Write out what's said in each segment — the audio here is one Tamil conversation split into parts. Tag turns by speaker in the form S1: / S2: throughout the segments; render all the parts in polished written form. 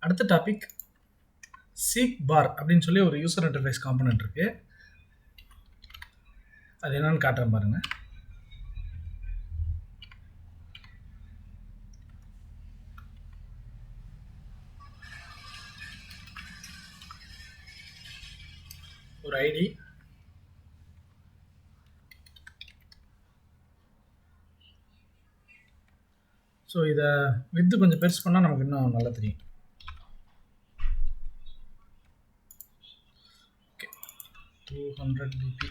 S1: அடுத்த டாபிக் சீக் பார் அப்படின்னு சொல்லி ஒரு யூசர் இன்டர்ஃபேஸ் காம்பனன்ட் இருக்கு. அது என்னன்னு காட்டுறேன் பாருங்க. ஒரு ஐடி, ஸோ இதை வித்து கொஞ்சம் பெருசு பண்ணால் நமக்கு இன்னும் நல்லா தெரியும். Okay, 200 dp.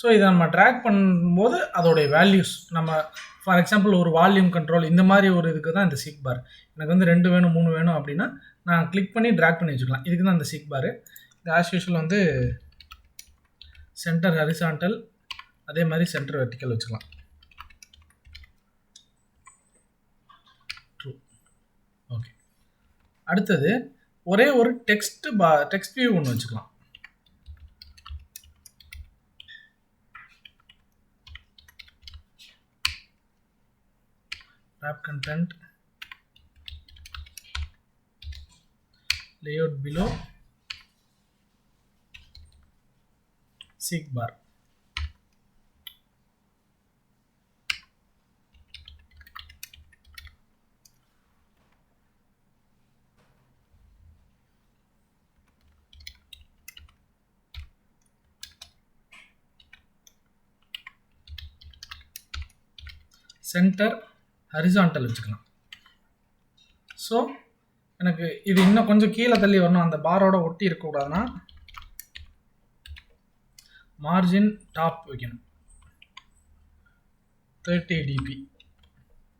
S1: ஸோ இதை நம்ம ட்ராக் பண்ணும்போது அதோடைய வேல்யூஸ் நம்ம ஃபார் எக்ஸாம்பிள் ஒரு வால்யூம் கண்ட்ரோல் இந்த மாதிரி ஒரு இதுக்கு தான் இந்த சீக் பார். எனக்கு வந்து 2 வேணும் 3 வேணும் அப்படின்னா நான் கிளிக் பண்ணி ட்ராக் பண்ணி வச்சுக்கலாம். இதுக்கு தான் இந்த சீக் பார். இது ஆஸ் யூஷுவல் வந்து சென்டர் ஹரிசாண்டல், அதே மாதிரி சென்டர் வெர்டிக்கல் வச்சுக்கலாம். ட்ரூ. ஓகே, அடுத்தது ஒரே ஒரு டெக்ஸ்ட் வியூ ஒன்று வச்சுக்கலாம். wrap content, layout below, seek bar. Centre horizontal வச்சுக்கலாம். ஸோ எனக்கு இது இன்னும் கொஞ்சம் கீழே தள்ளி வரணும், அந்த பாரோட ஒட்டி இருக்கக்கூடாதுன்னா மார்ஜின் டாப் வைக்கணும். 30 dp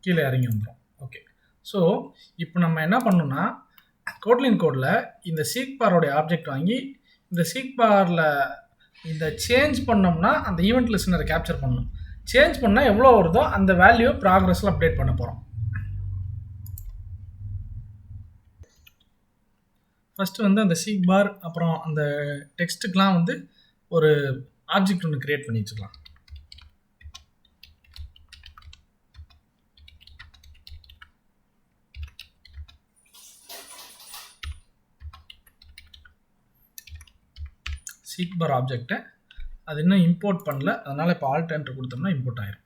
S1: கீழே இறங்கி வந்துடும். ஓகே, ஸோ இப்போ நம்ம என்ன பண்ணணும்னா கோட்லின் கோடில் இந்த சீக் பாரோடைய ஆப்ஜெக்ட் வாங்கி இந்த சீக் பாரில் இந்த சேஞ்ச் பண்ணோம்னா அந்த ஈவெண்ட் லிஸ்னரை கேப்சர் பண்ணணும். சேஞ்ச் பண்ணால் எவ்வளோ வருதோ அந்த வேல்யூ ப்ராக்ரஸில் அப்டேட் பண்ண போகிறோம். ஃபஸ்ட்டு வந்து அந்த சீக் பார் அப்புறம் அந்த டெக்ஸ்ட்டுக்கெலாம் வந்து ஒரு ஆப்ஜெக்ட் ஒன்று க்ரியேட் பண்ணி வச்சுக்கலாம். சீக் பார் ஆப்ஜெக்டை அது இன்னும் இம்போர்ட் பண்ணல, அதனால் இப்போ ஆல்ட் என்டர் கொடுத்தோம்னா இம்போர்ட் ஆயிரும்.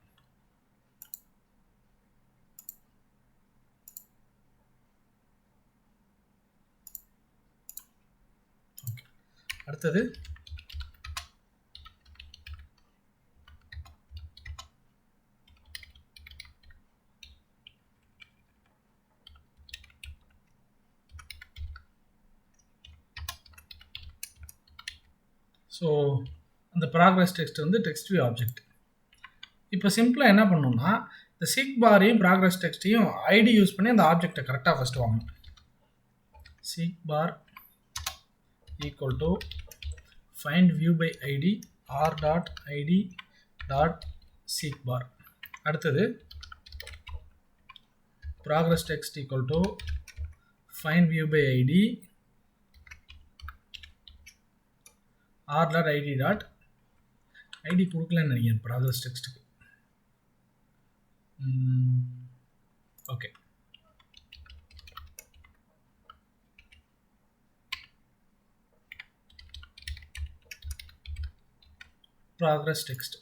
S1: ஓகே, அடுத்தது ஸோ அந்த ப்ராக்ரஸ் டெக்ஸ்ட் வந்து டெக்ஸ்ட் வியூ ஆப்ஜெக்ட். இப்போ சிம்பிளாக என்ன பண்ணணும்னா இந்த சீக் பாரையும் ப்ராக்ரஸ் டெக்ஸ்ட்டையும் ஐடி யூஸ் பண்ணி அந்த ஆப்ஜெக்டை கரெக்டாக ஃபஸ்ட்டு வாங்கணும். Seek bar equal to find view by ID R dot ID dot seek bar. அடுத்தது progress text equal to find view by ID R dot ID dot ID கொடுக்கலன்னு நினைக்கிறேன் ப்ராக்ரஸ் டெக்ஸ்ட்டுக்கு. Okay, progress text.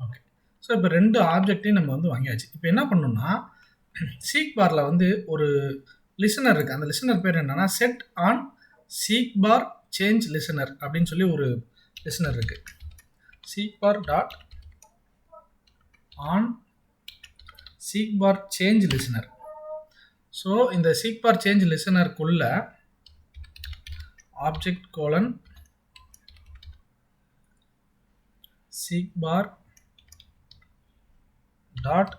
S1: Okay, so இப்போ 2 ஆப்ஜெக்டையும் நம்ம வந்து வாங்கியாச்சு. இப்போ என்ன பண்ணணும்னா சீக் பாரில் வந்து ஒரு லிசனர் இருக்குது. அந்த லிசனர் பேர் என்னன்னா set on seek bar change listener அப்படின்னு சொல்லி ஒரு லிசனர் இருக்குது. Seek bar dot on seek bar change listener. So இந்த சீக் பார் சேஞ்ச் லிசனருக்குள்ள object colon seek bar dot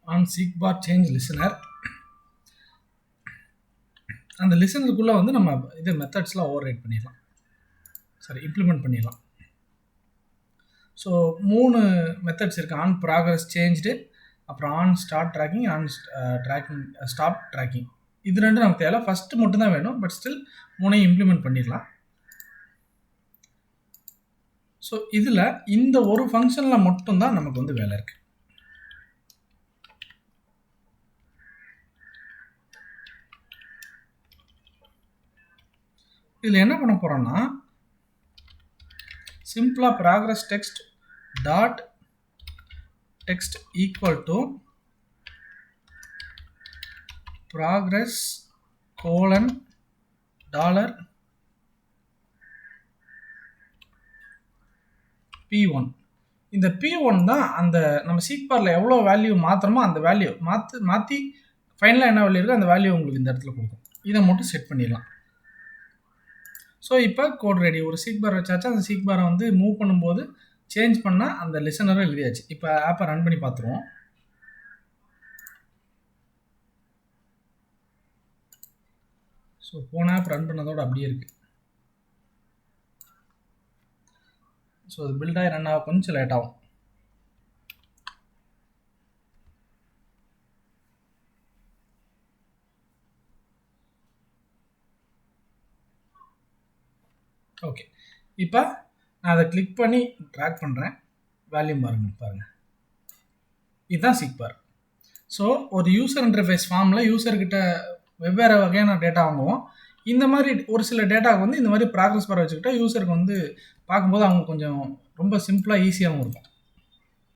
S1: on seek bar change listener. அந்த லிசனருக்குள்ளே வந்து நம்ம இது மெத்தட்ஸ்லாம் ஓவர் ரைட் பண்ணிடலாம், சாரி இம்ப்ளிமெண்ட் பண்ணிடலாம். ஸோ 3 மெத்தட்ஸ் இருக்குது. ஆன் ப்ராக்ரஸ் சேஞ்ச்டு, அப்புறம் on start tracking, on tracking stop tracking. இது ரெண்டும் நமக்கு தேவை. ஃபஸ்ட்டு மட்டும் தான் வேணும். பட் ஸ்டில் 3ஐயும் இம்ப்ளிமெண்ட் பண்ணிடலாம். ஸோ இதில் இந்த ஒரு ஃபங்க்ஷனில் மட்டும்தான் நமக்கு வந்து வேலை இருக்குது. இதில் என்ன பண்ண போகிறோன்னா சிம்பிளாக progress text dot text equal to progress colon dollar P1. இந்த P1 தான் அந்த நம்ம சீக் பார்ல எவ்வளோ வேல்யூ மாற்றுறோமோ அந்த வேல்யூ மாற்றி ஃபைனலாக என்ன வேல்யூ இருக்கோ அந்த வேல்யூ உங்களுக்கு இந்த இடத்துல கொடுக்கும். இதை மட்டும் செட் பண்ணிடலாம். ஸோ இப்போ கோட் ரெடி. ஒரு சீக் பார் வச்சாச்சு. அந்த சீக் பாரை வந்து மூவ் பண்ணும்போது சேஞ்ச் பண்ணால் அந்த லிசனரும் எழுதியாச்சு. இப்போ ஆப்பை ரன் பண்ணி பார்த்துருவோம். ஸோ போன ஆப் ரன் பண்ணதோடு அப்படியே இருக்குது. ஸோ அது பில்டாகி ரன் ஆக கொஞ்சம் லேட் ஆகும். ஓகே, இப்போ நான் அதை கிளிக் பண்ணி ட்ராக் பண்ணுறேன். வேல்யூம் பாருங்கள். இதுதான் சீக் பார். ஸோ ஒரு யூசர் இன்டர்ஃபேஸ் ஃபார்மில் யூசர்கிட்ட வெவ்வேறு வகையான டேட்டா வாங்குவோம். இந்த மாதிரி ஒரு சில டேட்டாவுக்கு வந்து இந்த மாதிரி ப்ராக்ரஸ் பார் வச்சுக்கிட்டா யூசருக்கு வந்து பார்க்கும்போது அவங்க கொஞ்சம் ரொம்ப சிம்பிளாக ஈஸியாகவும் இருக்கும்.